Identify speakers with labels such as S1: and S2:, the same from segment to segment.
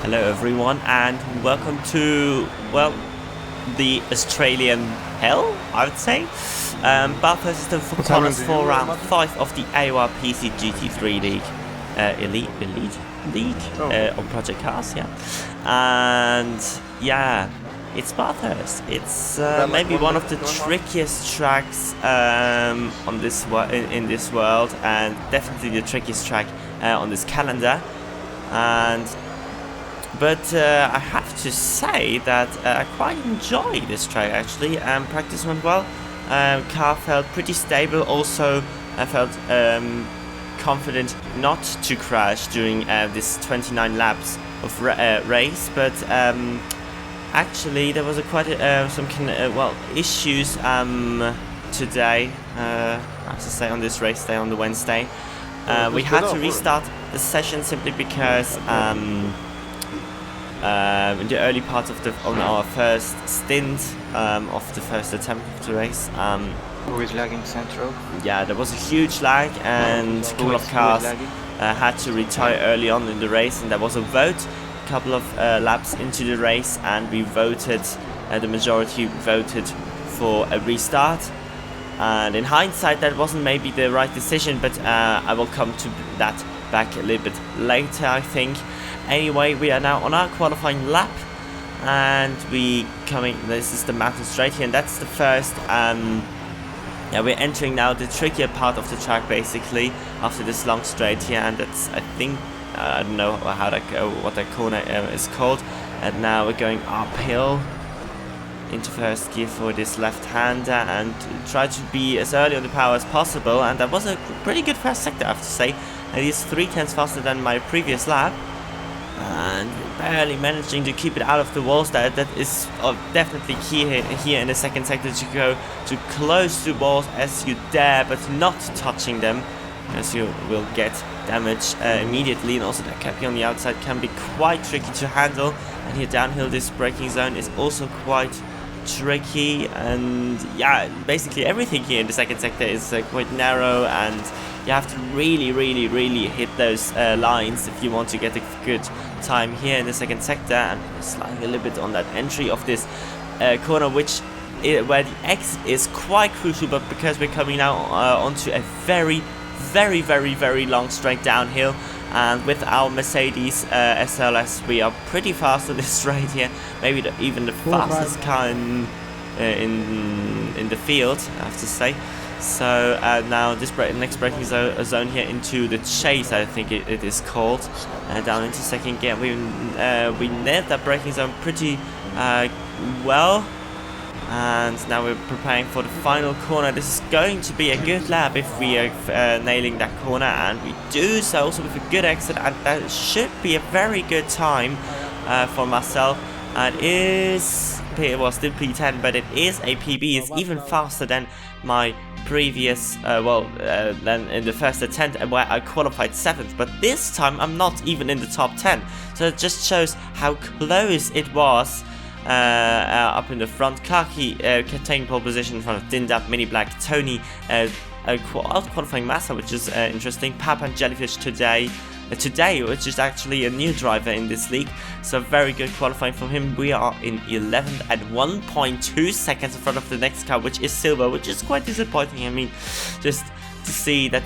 S1: Hello everyone and welcome to, well, the Australian hell, I would say. Bathurst is the corners for round 5 of the AOR PC GT3 League. Elite League on Project Cars, yeah. And yeah, it's Bathurst. It's maybe one of the trickiest tracks on this in this world, and definitely the trickiest track on this calendar. But I have to say that I quite enjoy this track actually. Practice went well. Car felt pretty stable. Also, I felt confident not to crash during this 29 laps of race. But actually, there was quite some issues today. I have to say, on this race day on the Wednesday, we had to restart the session simply because. In the early part of on our first stint of the first attempt of the race,
S2: who is lagging central?
S1: Yeah, there was a huge lag, and a couple of cars had to retire early on in the race, and there was a vote a couple of laps into the race, and we voted, the majority voted for a restart. And in hindsight, that wasn't maybe the right decision, but I will come to that back a little bit later, I think. Anyway, we are now on our qualifying lap, and this is the mountain straight here, and that's the first, yeah, we're entering now the trickier part of the track basically, after this long straight here, and that's, I think, I don't know how what that corner is called, and now we're going uphill into first gear for this left-hander, and try to be as early on the power as possible, and that was a pretty good first sector, I have to say, at least 3/10 faster than my previous lap. And barely managing to keep it out of the walls. That is definitely key here in the second sector, to go to close to walls as you dare, but not touching them, as you will get damage immediately. And also that cappy on the outside can be quite tricky to handle. And here downhill, this braking zone is also quite tricky. And yeah, basically everything here in the second sector is quite narrow, and you have to really hit those lines if you want to get a good time here in the second sector. And sliding a little bit on that entry of this corner, where the exit is quite crucial, but because we're coming now onto a very long straight downhill, and with our Mercedes SLS, we are pretty fast on this straight here, maybe even the fastest car in the field, I have to say. So now this next braking zone here into the chase, I think it is called, down into second gear. We nailed that braking zone pretty well, and now we're preparing for the final corner. This is going to be a good lap if we are nailing that corner, and we do so also with a good exit, and that should be a very good time for myself. And it is, well, still P10, but it is a PB. It's even faster than my previous, than in the first attempt, where I qualified 7th, but this time I'm not even in the top 10, so it just shows how close it was. Up in the front, Kaki taking pole position in front of Dindap, Mini Black, Tony out-qualifying Massa, which is interesting. Papa and Jellyfish today, which is actually a new driver in this league, so very good qualifying from him. We are in 11th at 1.2 seconds in front of the next car, which is Silver, which is quite disappointing. I mean, just to see that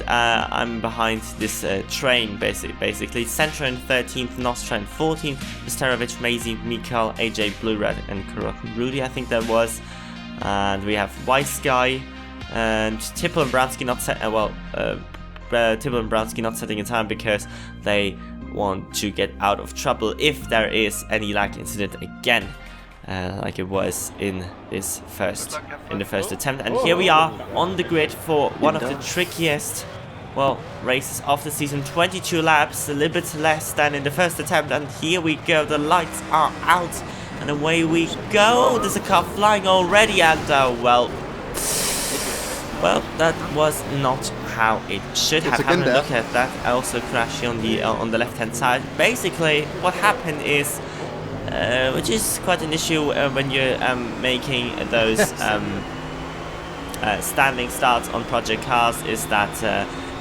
S1: I'm behind this train, basically. Centra in 13th, Nostra in 14th, Misterovic, Maisie, Mikal, AJ, Blue Red, and Karotin Rudy, I think that was. And we have Wise Guy and Tipple and Bransky not set. Tipple and Bransky not setting a time because they want to get out of trouble if there is any lag incident again, like it was in this first attempt. And here we are on the grid for one of the trickiest, races of the season. 22 laps, a little bit less than in the first attempt, and here we go. The lights are out, and away we go. There's a car flying already, and well, that was not how it should have happened. Look at that, also crashing on the left-hand side. Basically, what happened is, which is quite an issue when you're making those standing starts on Project Cars, is that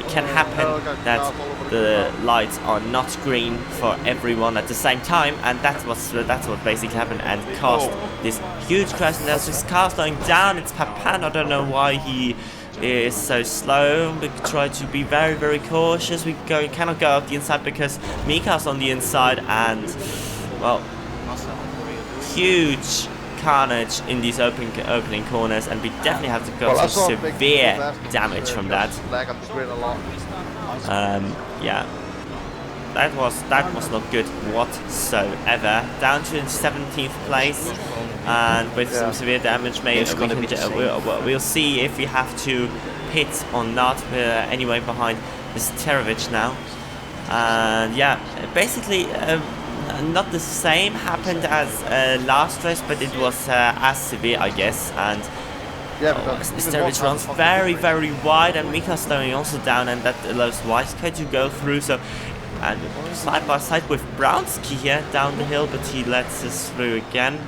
S1: can happen that the lights are not green for everyone at the same time, and that's what basically happened and caused this huge crash. And there's this car slowing down. It's Papan. I don't know why he is so slow. We try to be very, very cautious. We cannot go up the inside because Mika's on the inside, and well, huge carnage in these opening corners, and we definitely have to go some severe damage from that. Yeah, that was not good whatsoever. Down to 17th place, and with some severe damage, maybe we'll see if we have to pit or not. We're anyway behind this Terovich now, and yeah, basically. Not the same happened as last race, but it was as severe, I guess. And Sterovich runs very, very wide, and Mika's slowing also down, and that allows Ycoms to go through. So, and side by side with Brownski here down the hill, but he lets us through again.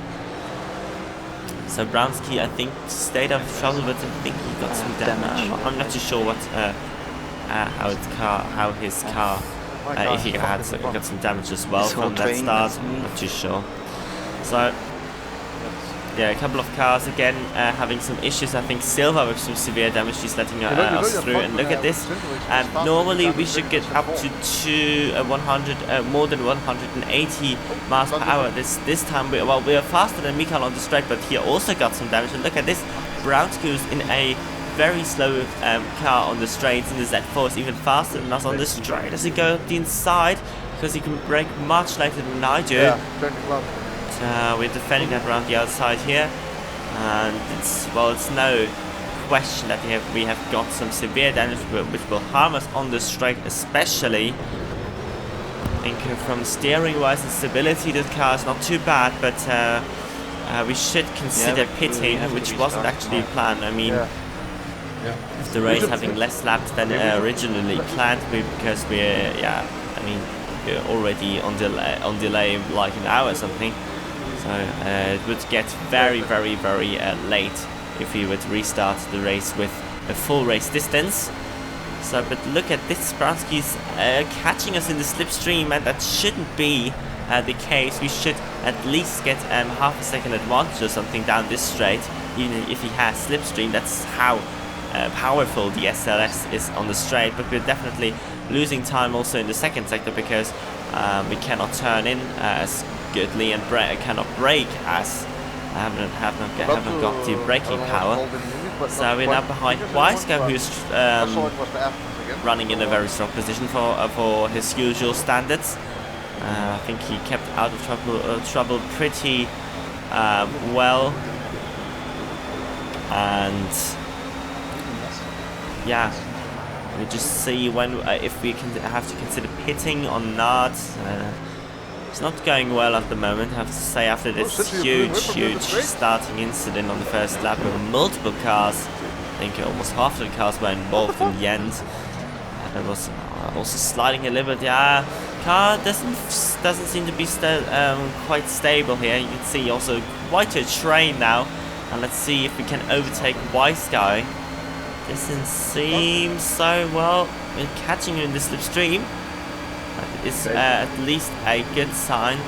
S1: So Brownski, I think, stayed out of trouble, but I think he got some damage. I'm not too sure what how his car. If he got some damage as well from that start, I'm not too sure. So, yeah, a couple of cars again having some issues. I think Silva with some severe damage, he's letting us through. And look at this. Normally we should get up to 100, more than 180 miles per hour. This time we are faster than Mikael on the straight, but he also got some damage. And look at this, Brownski's in a very slow car on the straights, and the Z4 is even faster than us on the straight as he goes up the inside, because he can brake much later than I do. Yeah, we're defending that around the outside here, and it's no question that we have got some severe damage which will harm us on the straight, especially. I think from steering wise and stability the car is not too bad, but we should consider pitting, which wasn't actually planned. I mean, the race having less laps than originally planned, because we're we're already on delay like an hour or something. So it would get very, very, very late if we would restart the race with a full race distance. So, but look at this, Brownski's catching us in the slipstream, and that shouldn't be the case. We should at least get half a second advantage or something down this straight, even if he has slipstream. That's how powerful the SLS is on the straight, but we're definitely losing time also in the second sector, because we cannot turn in as goodly and cannot brake as have not got the braking power. So we're now behind Ycoms, who's running in a very strong position for his usual standards. I think he kept out of trouble pretty well, and yeah, we just see when if we can have to consider pitting or not. It's not going well at the moment, I have to say, after this huge starting incident on the first lap with multiple cars. I think almost half of the cars were involved in the end. And it was also sliding a little bit. Yeah, car doesn't seem to be quite stable here. You can see also quite a train now. And let's see if we can overtake Ycoms. Doesn't seem so well. We're catching him in the slipstream. That is at least a good sign,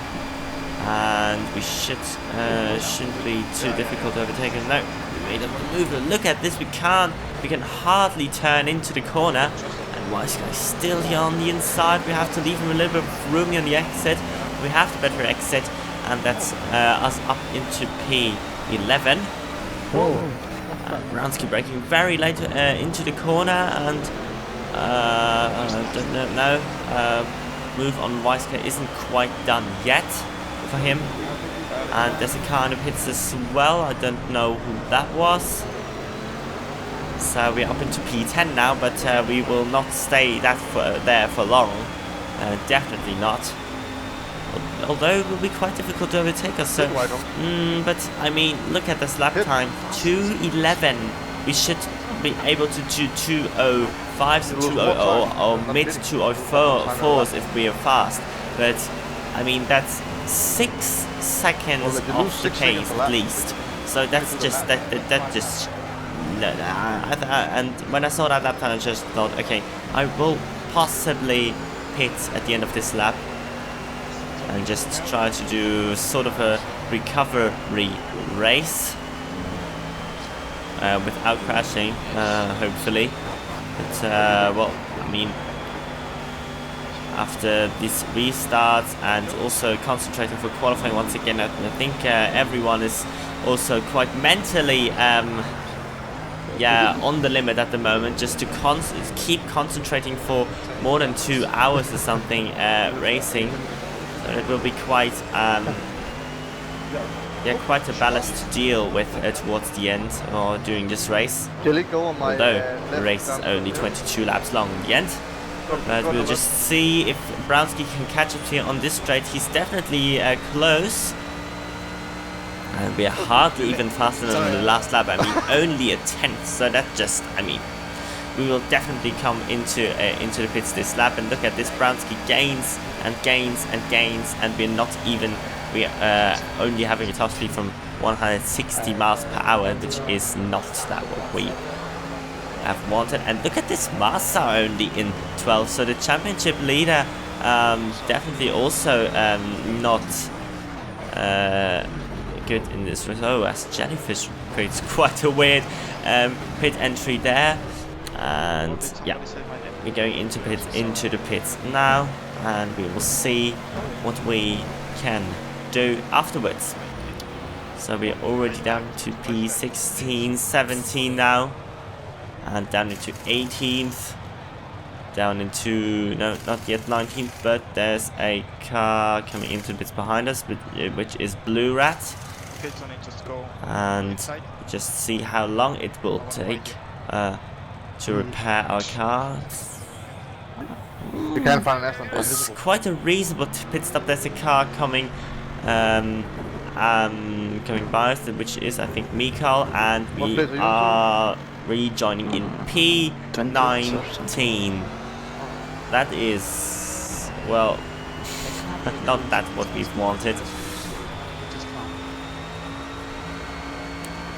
S1: and we shouldn't be too difficult to overtake him. No, we made up the move. Look at this. We can hardly turn into the corner, and Ycoms is still here on the inside. We have to leave him a little bit of room on the exit. We have the better exit, and that's us up into P11. Brownski braking very late into the corner, and don't know. Move on Ycoms isn't quite done yet for him, and there's a car who hits as well. I don't know who that was. So we're up into P10 now, but we will not stay there for long. Definitely not. Although it will be quite difficult to overtake us. So, but I mean, look at this lap time, 2:11. We should be able to do 2:05s and 2:00 or mid 2:04s if we are fast. But I mean, that's 6 seconds off the pace at least. So that's just that just. And when I saw that lap time, I just thought, okay, I will possibly pit at the end of this lap and just try to do sort of a recovery race without crashing, hopefully. But well, I mean, after this restart and also concentrating for qualifying once again, I think everyone is also quite mentally yeah, on the limit at the moment, just to keep concentrating for more than 2 hours or something racing. So it will be quite yeah, quite a ballast to deal with towards the end or during this race, although the race is only 22 laps long in the end. But we'll just see if Brownski can catch up here on this straight. He's definitely close. And we are hardly even faster than the last lap. I mean, only a tenth. So that just, I mean, we will definitely come into the pits this lap. And look at this, Brownski gains and gains and gains, and we're not even, we are only having a top speed from 160 miles per hour, which is not that what we have wanted. And look at this, Massa only in 12. So the championship leader definitely also not good in this race. Oh, as Jellyfish creates quite a weird pit entry there. And yeah, we're going into the pits now, and we will see what we can do afterwards. So we're already down to P16, 17 now, and down into 18th, down into, no, not yet 19th, but there's a car coming into the pits behind us, which is Blue Rat. And just see how long it will take to repair our car.
S3: We can find an
S1: It's quite a reasonable pit stop. There's a car coming coming by us, which is, I think, Mikael, and we are rejoining in P19. That is, well, not that what we've wanted.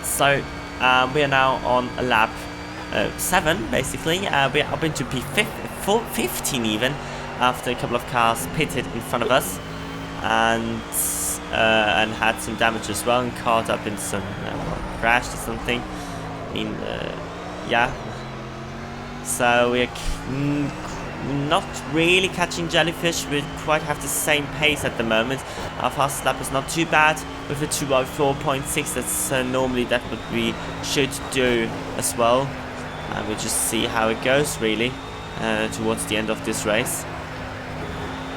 S1: So we are now on a lap 7, basically. We're up into P15 even, after a couple of cars pitted in front of us, and had some damage as well, and caught up in some crashed or something. I mean, yeah. So we're not really catching Jellyfish. We quite have the same pace at the moment. Our fastest lap is not too bad with a 2:04.6. That's normally that what we should do as well. And we'll just see how it goes really towards the end of this race.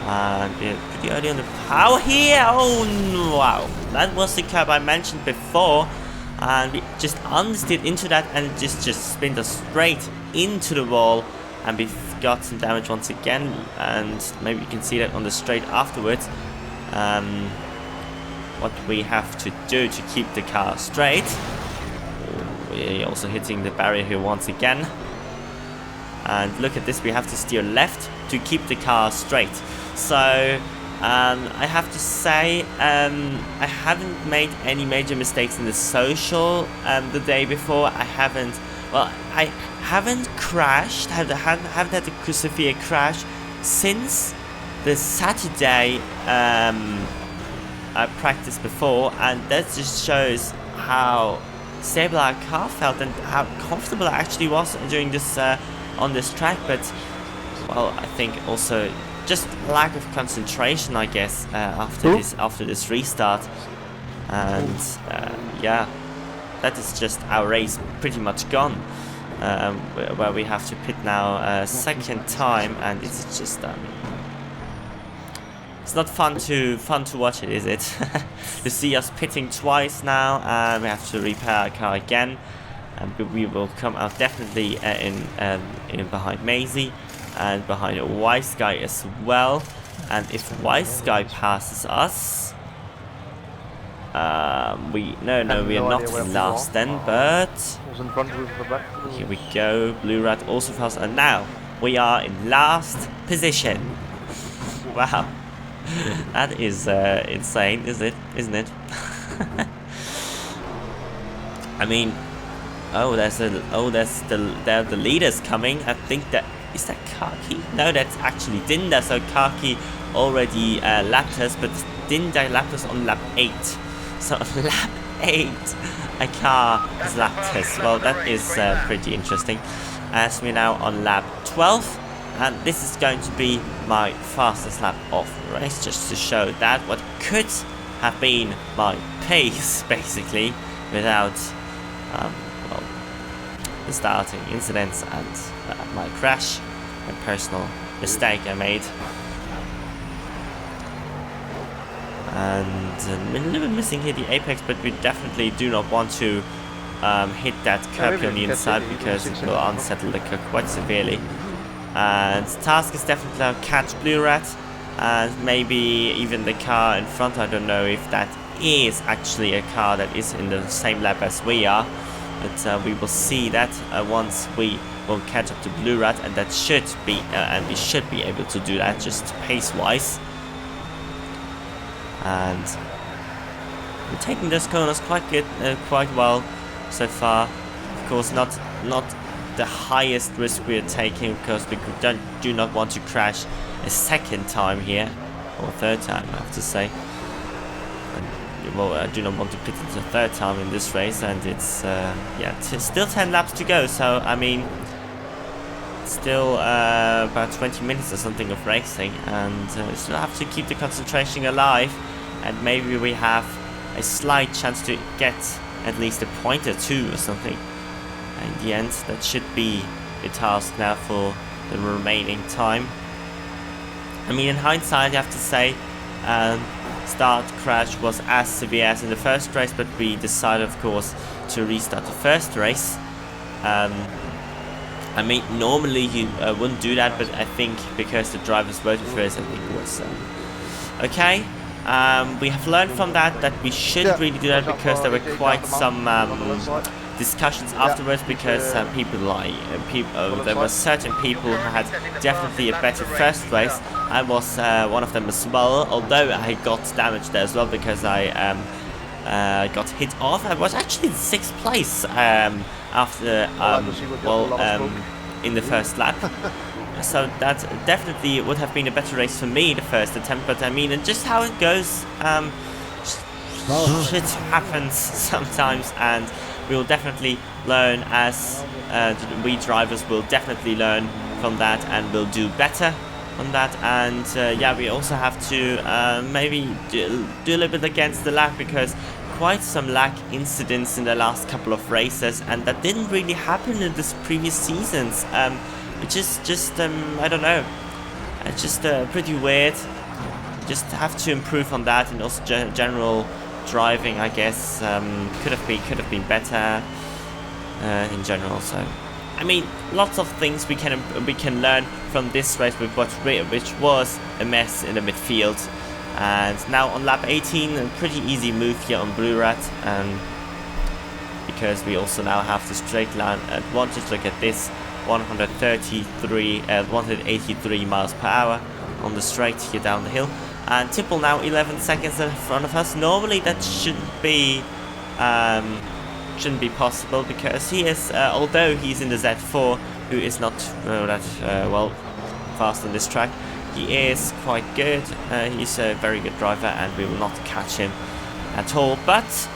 S1: And we're pretty early on the power here. Oh wow, that was the curb I mentioned before, and we just understeered into that, and it just spinned us straight into the wall, and we got some damage once again. And maybe you can see that on the straight afterwards. What we have to do to keep the car straight. We're also hitting the barrier here once again. And look at this, we have to steer left to keep the car straight. So I have to say I haven't made any major mistakes in the social the day before. I haven't crashed, haven't had a severe crash since the Saturday I practiced before, and that just shows how stable our car felt and how comfortable I actually was during this on this track. But well, I think also just lack of concentration, I guess, after this restart. And yeah, that is just our race pretty much gone, where we have to pit now a second time, and it's just it's not fun to watch it, is it? To see us pitting twice now, and we have to repair our car again, and we will come out definitely in behind Maisie and behind Wise Guy as well. And if Wise Guy passes us, we are not in last then, but here we go. Blue Rat also fast, and now we are in last position. Wow. That is insane, isn't it? I mean, there are the leaders coming. I think that is that Khaki? No, that's actually Dinda. So Khaki already lapped us, but Dinda lapped us on lap 8. So on lap 8, a car has lapped us. Well, that is pretty interesting. As we're now on lap 12, and this is going to be my fastest lap of the race, just to show that what could have been my pace, basically, without well, the starting incidents and my crash, a personal mistake I made. And a little bit missing here the apex, but we definitely do not want to hit that curb on the inside because it will unsettle the car quite severely. And task is definitely to catch Blue Rat, and maybe even the car in front. I don't know if that is actually a car that is in the same lap as we are, but we will see that once we will catch up to Blue Rat, and that should be and we should be able to do that just pace wise. And we're taking those corners quite good, quite well so far. Of course, not the highest risk we are taking, because we do not want to crash a second time here, or third time I have to say. And, well, I do not want to pit it the third time in this race, and it's yeah, still 10 laps to go. So I mean, still about 20 minutes or something of racing, and still have to keep the concentration alive, and maybe we have a slight chance to get at least a point or two or something. In the end, that should be the task now for the remaining time. I mean, in hindsight, I have to say, start crash was as severe as in the first race, but we decided, of course, to restart the first race. I mean, normally you wouldn't do that, but I think because the drivers voted for us, I think it was okay. We have learned from that we shouldn't really do that, because there were quite some discussions afterwards, because there were certain people who had definitely a better first race. I was one of them as well, although I got damaged there as well, because I got hit off. I was actually in 6th place after in the first lap. So that definitely would have been a better race for me the first attempt, but I mean, and just how it goes, shit happens sometimes, and we will definitely learn as we drivers will definitely learn from that, and will do better on that. And yeah, we also have to maybe do a little bit against the lag, because quite some lag incidents in the last couple of races, and that didn't really happen in this previous seasons, which is just I don't know, it's just pretty weird. Just have to improve on that, and also general driving, I guess, could have been better in general. So I mean, lots of things we can learn from this race, which was a mess in the midfield. And now on lap 18, a pretty easy move here on Blue Rat, because we also now have the straight line advantage. Look at this, 183 miles per hour on the straight here down the hill. And Tipple now 11 seconds in front of us. Normally that shouldn't be possible, because he is, although he's in the Z4, who is not that well fast on this track, he is quite good. He's a very good driver, and we will not catch him at all. But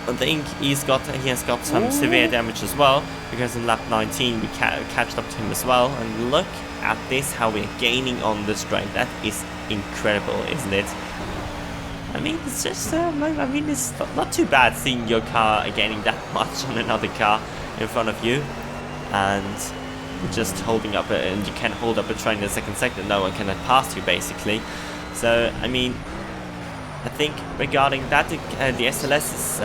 S1: I think he has got some severe damage as well, because in lap 19 we catched up to him as well. And look at this, how we're gaining on the straight. That is incredible, isn't it? I mean, it's just I mean, it's not too bad seeing your car gaining that much on another car in front of you, and just holding up and you can hold up a train in a second sector. No one can pass you, basically. So I mean, I think regarding that, the SLS is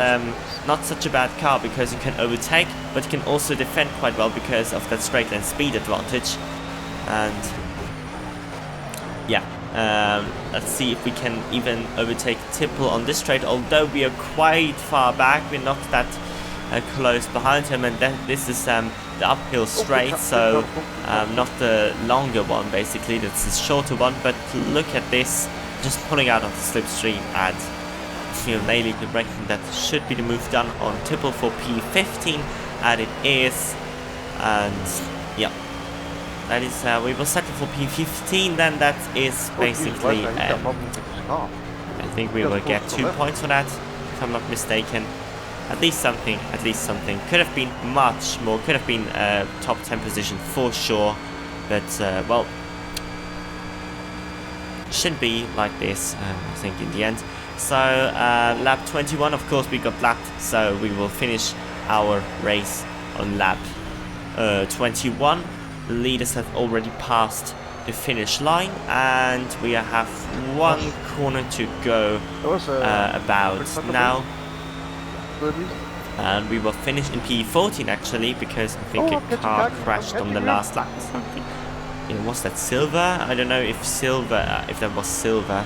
S1: not such a bad car, because you can overtake, but you can also defend quite well because of that straight line speed advantage. And yeah, let's see if we can even overtake Tipple on this straight. Although we are quite far back, we're not that close behind him, and this is the uphill straight, so not the longer one, basically. That's the shorter one. But look at this, just pulling out of the slipstream and nailing the braking. That should be the move done on Tipple for P15, and it is. And yeah, that is, we will settle for P15 then. That is basically, I think we will get 2 points for that, if I'm not mistaken. At least something, Could have been much more, could have been top 10 position for sure. But, well, shouldn't be like this, I think, in the end. So, lap 21, of course, we got lapped, so we will finish our race on lap 21. The leaders have already passed the finish line, and we have one corner to go about now. And we will finish in P14 actually, because I think a car crashed on the last lap or something. Was that Silver? I don't know if that was Silver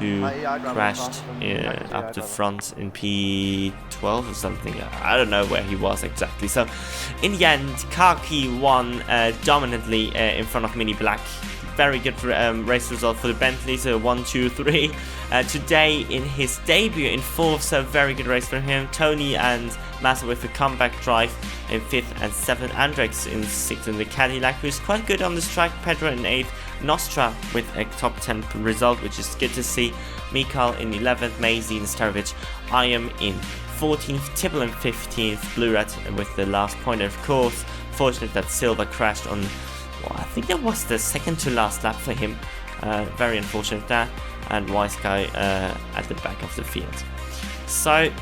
S1: who crashed up the front in P12 or something. I don't know where he was exactly. So in the end, Khaki won dominantly in front of Mini Black. Very good race result for the Bentley, so 1, 2, 3. Today in his debut in 4th, so very good race for him. Tony and Massa with a comeback drive in 5th and 7th. Andrex in 6th in the Cadillac, who's quite good on this track. Pedro in 8th. Nostra with a top 10 result, which is good to see. Mikhail in 11th. Maisie and Starovic. I am in 14th. Tibble in 15th. Blue Rat with the last point. And of course, fortunate that Silver crashed on... Well, I think that was the second to last lap for him. Very unfortunate that. And Wise Guy at the back of the field. So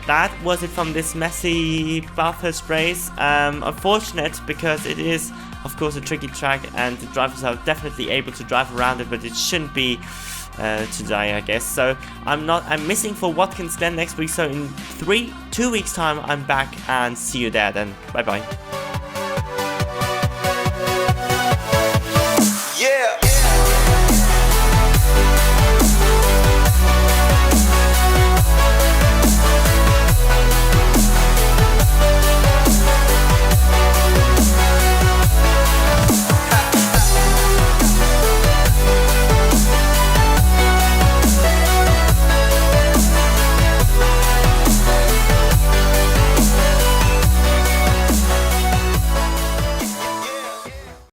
S1: that was it from this messy Bathurst race. Unfortunate because it is, of course, a tricky track, and the drivers are definitely able to drive around it, but it shouldn't be today, I guess. So I'm missing for Watkins Glen next week. So in 2 weeks time, I'm back, and see you there then. Bye bye.